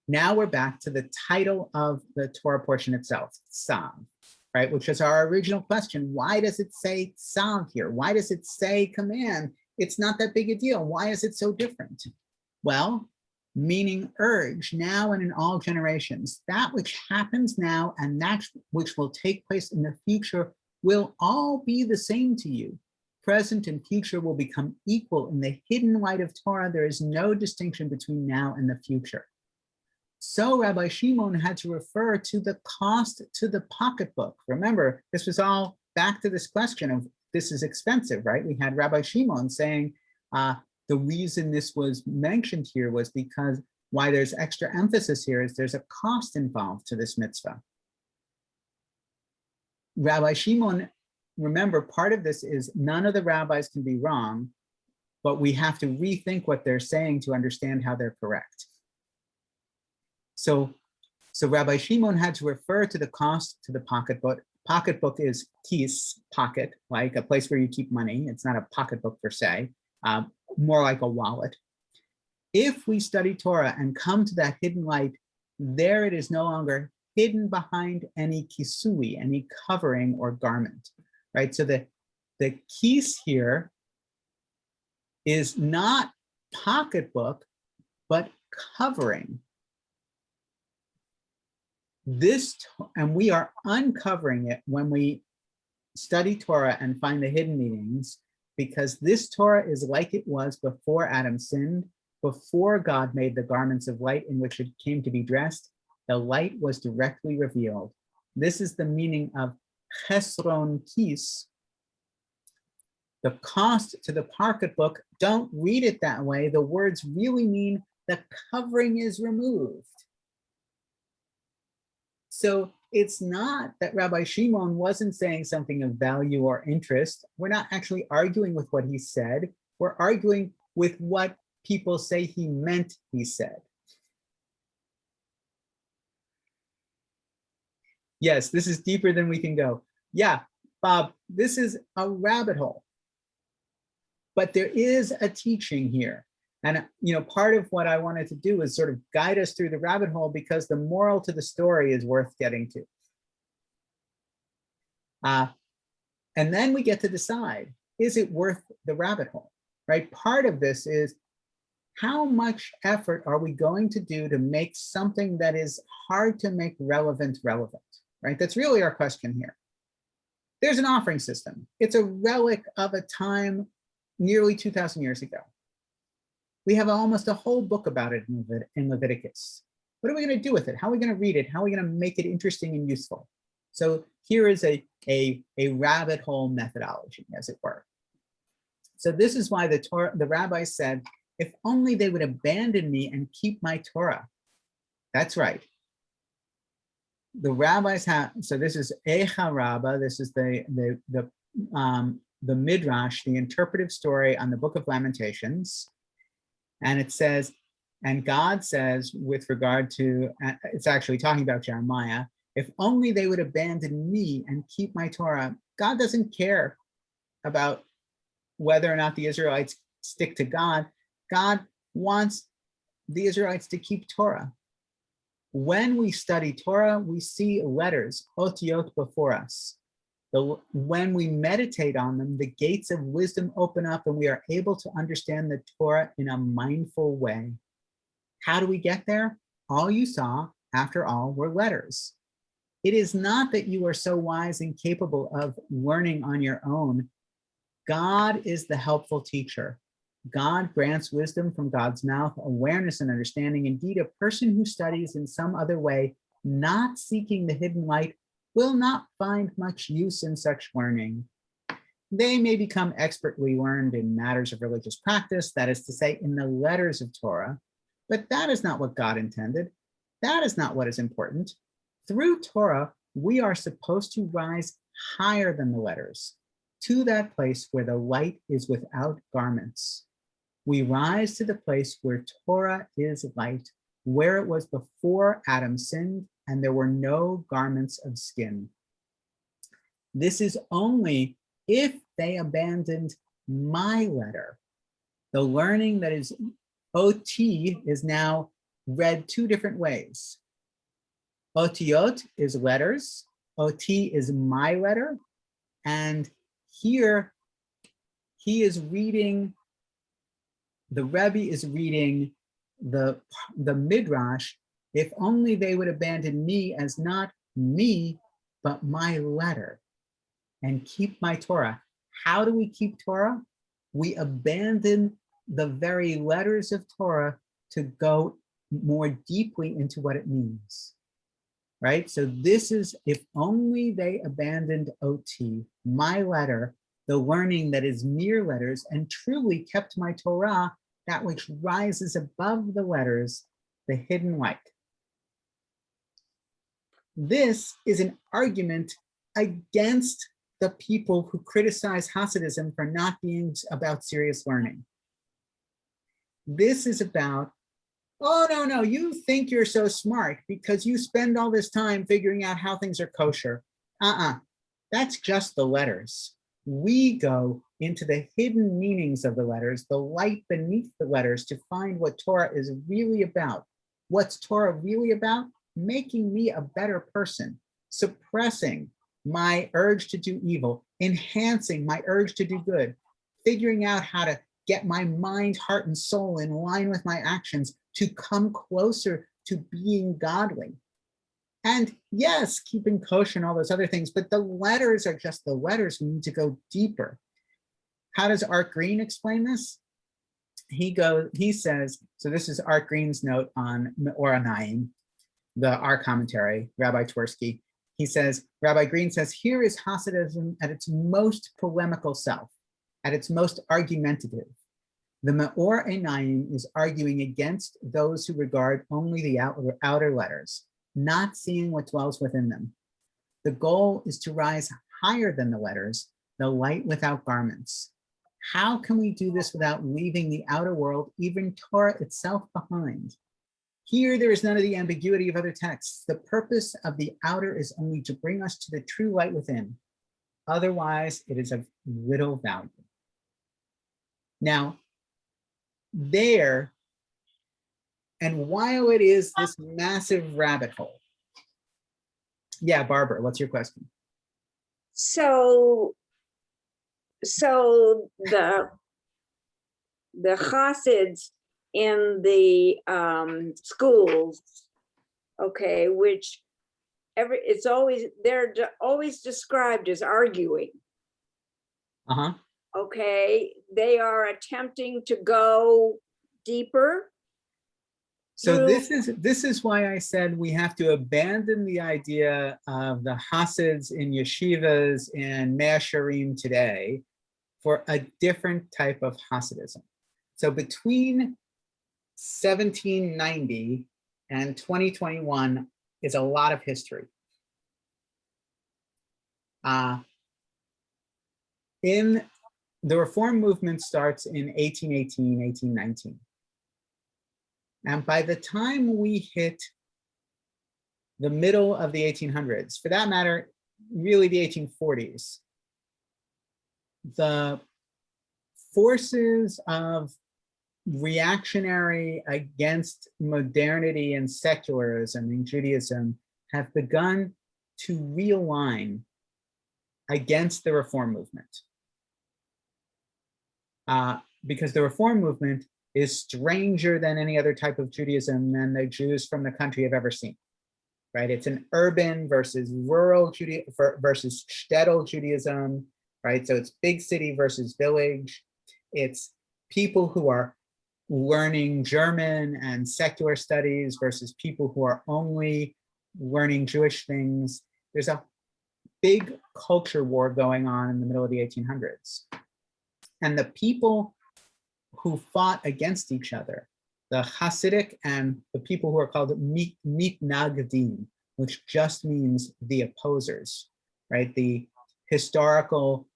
A: now we're back to the title of the Torah portion itself, Tzav, right? Which is our original question. Why does it say Tzav here? Why does it say command? It's not that big a deal. Why is it so different? Well, meaning urge, now and in all generations. That which happens now and that which will take place in the future will all be the same to you. Present and future will become equal in the hidden light of Torah. There is no distinction between now and the future. So Rabbi Shimon had to refer to the cost to the pocketbook. Remember, this was all back to this question of this is expensive, right? We had Rabbi Shimon saying the reason this was mentioned here was because why there's extra emphasis here is there's a cost involved to this mitzvah. Rabbi Shimon, remember, part of this is none of the rabbis can be wrong, but we have to rethink what they're saying to understand how they're correct. So Rabbi Shimon had to refer to the cost to the pocketbook. Pocketbook is kis, pocket, like a place where you keep money. It's not a pocketbook per se, more like a wallet. If we study Torah and come to that hidden light, there it is no longer hidden behind any kisui, any covering or garment, right? So the kis here is not pocketbook, but covering. And we are uncovering it when we study Torah and find the hidden meanings, because this Torah is like it was before Adam sinned, before God made the garments of light in which it came to be dressed. The light was directly revealed. This is the meaning of chesron kis, the cost to the pocketbook. Don't read it that way. The words really mean the covering is removed. So it's not that Rabbi Shimon wasn't saying something of value or interest. We're not actually arguing with what he said. We're arguing with what people say he meant he said. Yes, this is deeper than we can go. Yeah, Bob, this is a rabbit hole. But there is a teaching here. And part of what I wanted to do is sort of guide us through the rabbit hole, because the moral to the story is worth getting to. And then we get to decide, is it worth the rabbit hole, right? Part of this is how much effort are we going to do to make something that is hard to make relevant, right? That's really our question here. There's an offering system. It's a relic of a time nearly 2,000 years ago. We have almost a whole book about it in Leviticus. What are we going to do with it? How are we going to read it? How are we going to make it interesting and useful? So here is a rabbit hole methodology, as it were. So this is why the rabbis said, if only they would abandon me and keep my Torah. That's right. The rabbis have, so this is Echa Rabbah, this is the Midrash, the interpretive story on the Book of Lamentations. And it says, and God says, with regard to, it's actually talking about Jeremiah, if only they would abandon me and keep my Torah. God doesn't care about whether or not the Israelites stick to God. God wants the Israelites to keep Torah. When we study Torah, we see letters, otiyot, before us. When we meditate on them, the gates of wisdom open up and we are able to understand the Torah in a mindful way. How do we get there? All you saw, after all, were letters. It is not that you are so wise and capable of learning on your own. God is the helpful teacher. God grants wisdom from God's mouth, awareness and understanding. Indeed, a person who studies in some other way, not seeking the hidden light, will not find much use in such learning. They may become expertly learned in matters of religious practice, that is to say, in the letters of Torah, but that is not what God intended. That is not what is important. Through Torah, we are supposed to rise higher than the letters, to that place where the light is without garments. We rise to the place where Torah is light, where it was before Adam sinned and there were no garments of skin. This is only if they abandoned my letter. The learning that is OT is now read two different ways. Otiot is letters, OT is my letter, and here he is reading, the Rabbi is reading the Midrash, if only they would abandon me as not me, but my letter, and keep my Torah. How do we keep Torah? We abandon the very letters of Torah to go more deeply into what it means, right? So this is, if only they abandoned OT, my letter, the learning that is mere letters, and truly kept my Torah, that which rises above the letters, the hidden light. This is an argument against the people who criticize Hasidism for not being about serious learning. This is about, oh, no, you think you're so smart because you spend all this time figuring out how things are kosher. That's just the letters. We go into the hidden meanings of the letters, the light beneath the letters, to find what Torah is really about. What's Torah really about? Making me a better person, suppressing my urge to do evil, enhancing my urge to do good, figuring out how to get my mind, heart, and soul in line with my actions to come closer to being godly. And yes, keeping kosher and all those other things, but the letters are just the letters. We need to go deeper. How does Art Green explain this? He says, so this is Art Green's note on Me'or Anayim, our commentary, Rabbi Twersky. He says, Rabbi Green says, here is Hasidism at its most polemical self, at its most argumentative. The Me'or Anayim is arguing against those who regard only the outer letters, not seeing what dwells within them. The goal is to rise higher than the letters, the light without garments. How can we do this without leaving the outer world, even Torah itself, behind? Here, there is none of the ambiguity of other texts. The purpose of the outer is only to bring us to the true light within. Otherwise, it is of little value. Now, there, and while it is this massive rabbit hole. Yeah, Barbara, what's your question?
E: So the Hasids in the schools, okay, which they're always described as arguing. Okay, they are attempting to go deeper.
A: So this is why I said we have to abandon the idea of the Hasids in yeshivas and Mea Shearim today for a different type of Hasidism. So between 1790 and 2021 is a lot of history. In the Reform movement starts in 1818, 1819. And by the time we hit the middle of the 1800s, for that matter, really the 1840s, the forces of reactionary against modernity and secularism in Judaism have begun to realign against the Reform movement. Because the Reform movement is stranger than any other type of Judaism than the Jews from the country have ever seen, right? It's an urban versus rural Judaism versus shtetl Judaism, right? So it's big city versus village. It's people who are learning German and secular studies versus people who are only learning Jewish things. There's a big culture war going on in the middle of the 1800s. And the people who fought against each other, the Hasidic and the people who are called mitnagdim, which just means the opposers, right? The historical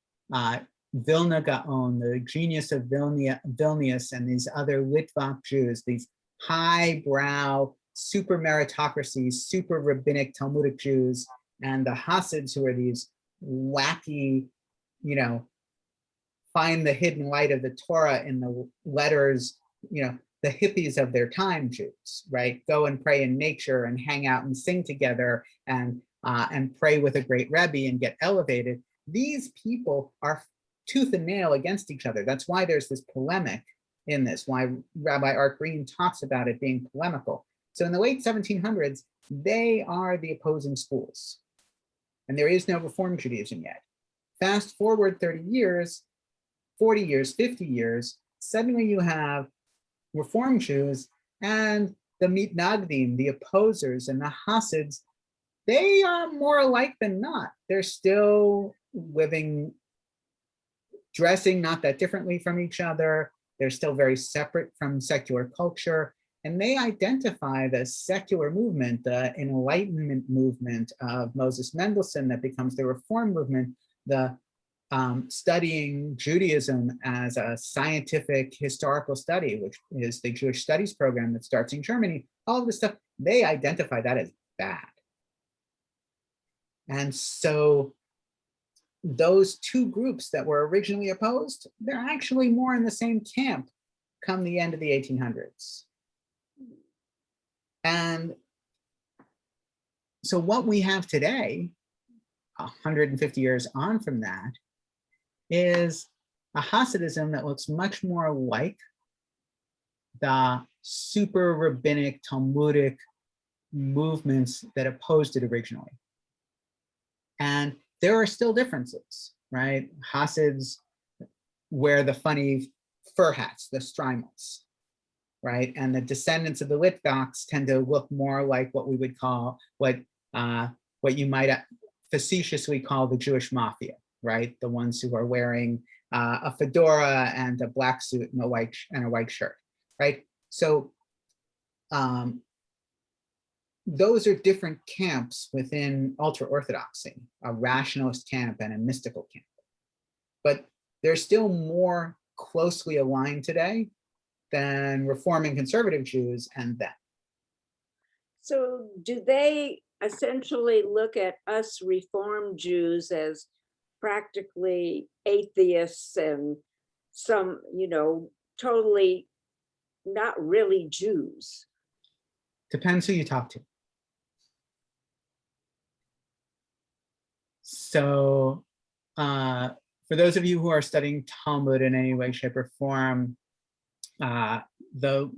A: Vilna Gaon, the genius of Vilnius, and these other Litvak Jews, these highbrow, super meritocracy, super rabbinic Talmudic Jews, and the Hasids, who are these wacky, you know, find the hidden light of the Torah in the letters, you know, the hippies of their time Jews, right? Go and pray in nature and hang out and sing together and pray with a great Rabbi and get elevated. These people are tooth and nail against each other. That's why there's this polemic in this, why Rabbi Art Green talks about it being polemical. So in the late 1700s, they are the opposing schools. And there is no Reform Judaism yet. Fast forward 30 years, 40 years, 50 years, suddenly you have Reform Jews and the mitnagdim, the opposers, and the Hasids. They are more alike than not. They're still living, dressing not that differently from each other. They're still very separate from secular culture. And they identify the secular movement, the Enlightenment movement of Moses Mendelssohn that becomes the Reform movement, the studying Judaism as a scientific historical study, which is the Jewish studies program that starts in Germany. All of this stuff, they identify that as bad. And so those two groups that were originally opposed, they're actually more in the same camp come the end of the 1800s. And so what we have today, 150 years on from that, is a Hasidism that looks much more like the super rabbinic Talmudic movements that opposed it originally. And there are still differences, right? Hasids wear the funny fur hats, the streimels, right? And the descendants of the Litvaks tend to look more like what we would call, what you might facetiously call the Jewish mafia, right? The ones who are wearing a fedora and a black suit and a white shirt, right? So those are different camps within ultra-Orthodoxy, a rationalist camp and a mystical camp. But they're still more closely aligned today than Reform and conservative Jews and them.
E: So do they essentially look at us Reform Jews as practically atheists and some, totally not really Jews?
A: Depends who you talk to. So for those of you who are studying Talmud in any way, shape, or form, the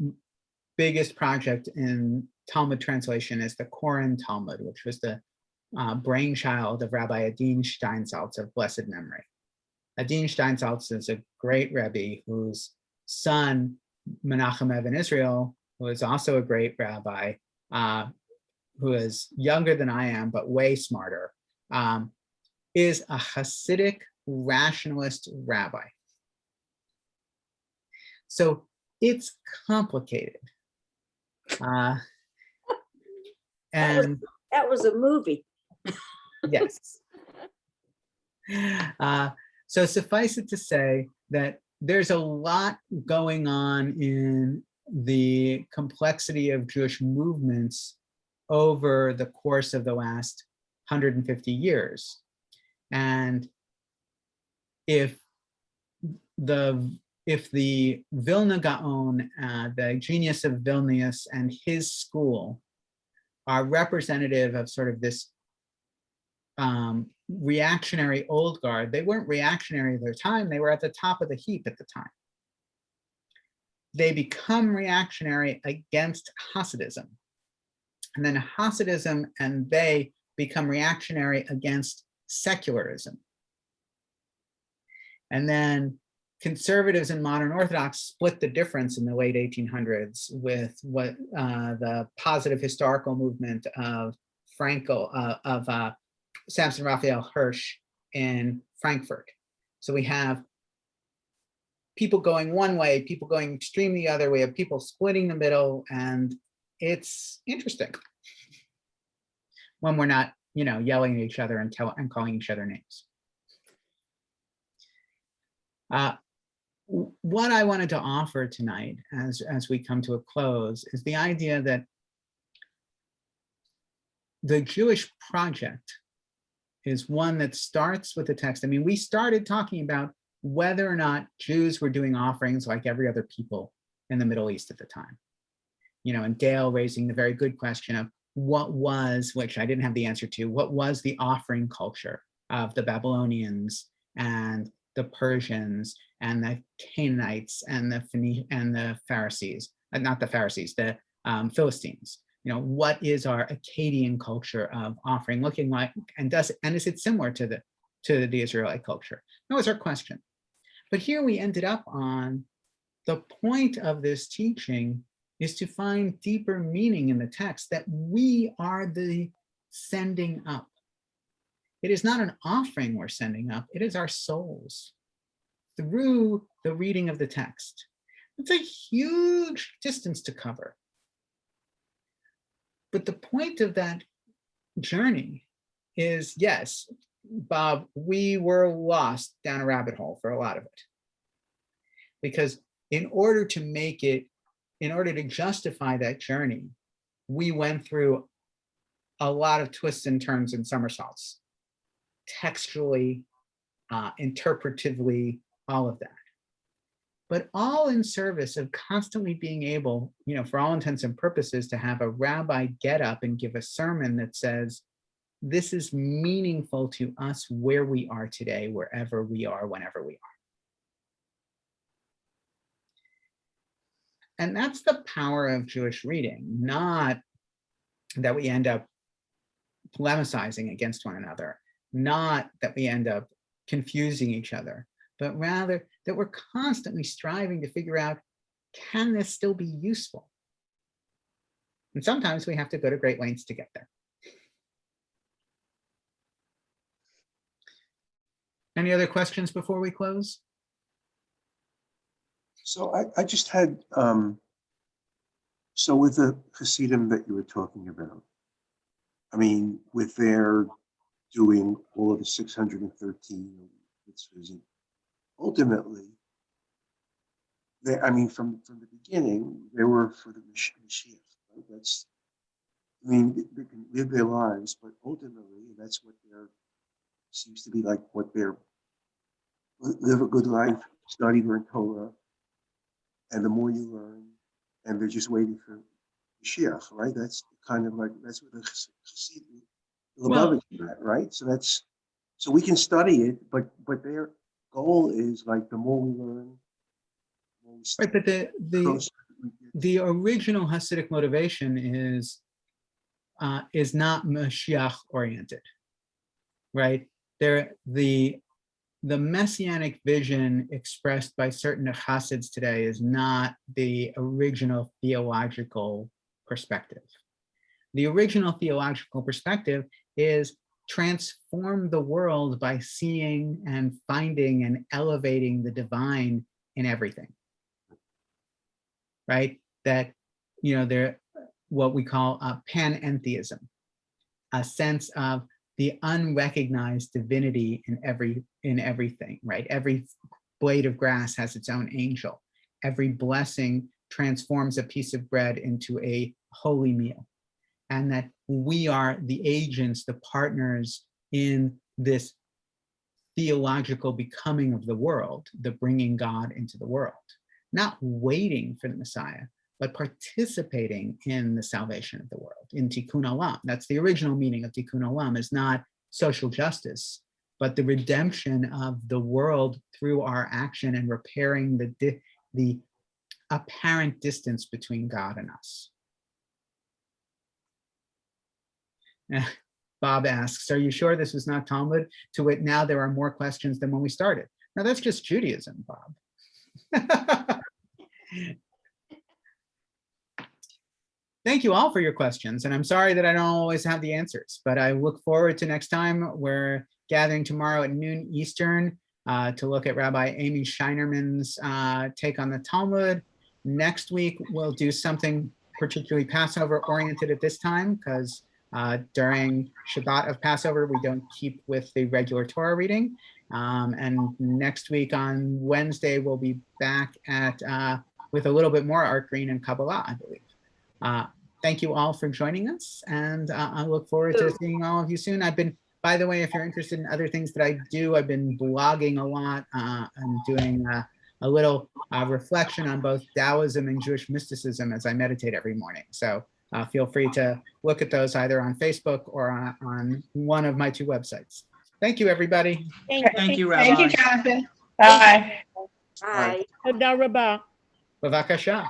A: biggest project in Talmud translation is the Koran Talmud, which was the brainchild of Rabbi Adin Steinsaltz of blessed memory. Adin Steinsaltz is a great Rebbe whose son, Menachem Eben Israel, who is also a great rabbi, who is younger than I am, but way smarter, is a Hasidic rationalist rabbi. So it's complicated. And
E: that was a movie.
A: Yes. So suffice it to say that there's a lot going on in the complexity of Jewish movements over the course of the last 150 years. And if the Vilna Gaon, the genius of Vilnius and his school are representative of sort of this reactionary old guard, they weren't reactionary at their time, they were at the top of the heap at the time. they become reactionary against Hasidism. And then Hasidism and they become reactionary against secularism. And then conservatives and modern Orthodox split the difference in the late 1800s with what the positive historical movement of Samson Raphael Hirsch in Frankfurt. So we have people going one way, people going extremely the other. We have people splitting the middle, and it's interesting when we're not, yelling at each other and calling each other names. What I wanted to offer tonight as we come to a close is the idea that the Jewish project is one that starts with the text. I mean, we started talking about whether or not Jews were doing offerings like every other people in the Middle East at the time. And Dale raising the very good question of what was, which I didn't have the answer to, what was the offering culture of the Babylonians and the Persians and the Canaanites and the Pharisees, not the Pharisees, the Philistines. What is our Akkadian culture of offering looking like, and is it similar to the Israelite culture? That was our question. But here we ended up on the point of this teaching is to find deeper meaning in the text, that we are the sending up. It is not an offering we're sending up, it is our souls through the reading of the text. It's a huge distance to cover. But the point of that journey is, yes, Bob, we were lost down a rabbit hole for a lot of it. Because in order to justify that journey, we went through a lot of twists and turns and somersaults, textually, interpretively, all of that. But all in service of constantly being able, for all intents and purposes, to have a rabbi get up and give a sermon that says, this is meaningful to us where we are today, wherever we are, whenever we are. And that's the power of Jewish reading, not that we end up polemicizing against one another, not that we end up confusing each other, but rather that we're constantly striving to figure out, can this still be useful? And sometimes we have to go to great lengths to get there. Any other questions before we close?
B: So I just had, so with the Hasidim that you were talking about, I mean, with their doing all of the 613 mitzvahs, ultimately, from the beginning, they were for the Mashiach, right? That's, they can live their lives, but ultimately, that's what seems to be like what they're, live a good life, study, learn Torah, and the more you learn, and they're just waiting for Mashiach, right? That's kind of like, that's what the Hasidim, right? So we can study it, but their goal is like the more we learn, the more we study.
A: Right, but the original Hasidic motivation is not Mashiach oriented, right? The messianic vision expressed by certain Hasids today is not the original theological perspective. The original theological perspective is transform the world by seeing and finding and elevating the divine in everything, right? That, they're what we call panentheism, a sense of the unrecognized divinity in everything, right? Every blade of grass has its own angel. Every blessing transforms a piece of bread into a holy meal. And that we are the agents, the partners in this theological becoming of the world, the bringing God into the world. Not waiting for the Messiah, but participating in the salvation of the world, in Tikkun Olam. That's the original meaning of Tikkun Olam, is not social justice, but the redemption of the world through our action and repairing the apparent distance between God and us. Bob asks, are you sure this was not Talmud? To wit, now there are more questions than when we started. Now that's just Judaism, Bob. Thank you all for your questions. And I'm sorry that I don't always have the answers, but I look forward to next time. We're gathering tomorrow at noon Eastern to look at Rabbi Amy Scheinerman's take on the Talmud. Next week, we'll do something particularly Passover oriented at this time, because during Shabbat of Passover, we don't keep with the regular Torah reading. And next week on Wednesday, we'll be back at with a little bit more Art Green and Kabbalah, I believe. Thank you all for joining us, and I look forward to seeing all of you soon. I've been, by the way, if you're interested in other things that I do, I've been blogging a lot. I'm doing a little reflection on both Taoism and Jewish mysticism as I meditate every morning. So feel free to look at those either on Facebook or on one of my two websites. Thank you, everybody.
F: Thank you, Rabbi.
G: Thank you, Jonathan. Bye.
E: Bye.
C: Toda Rabah.
A: Bavakasha.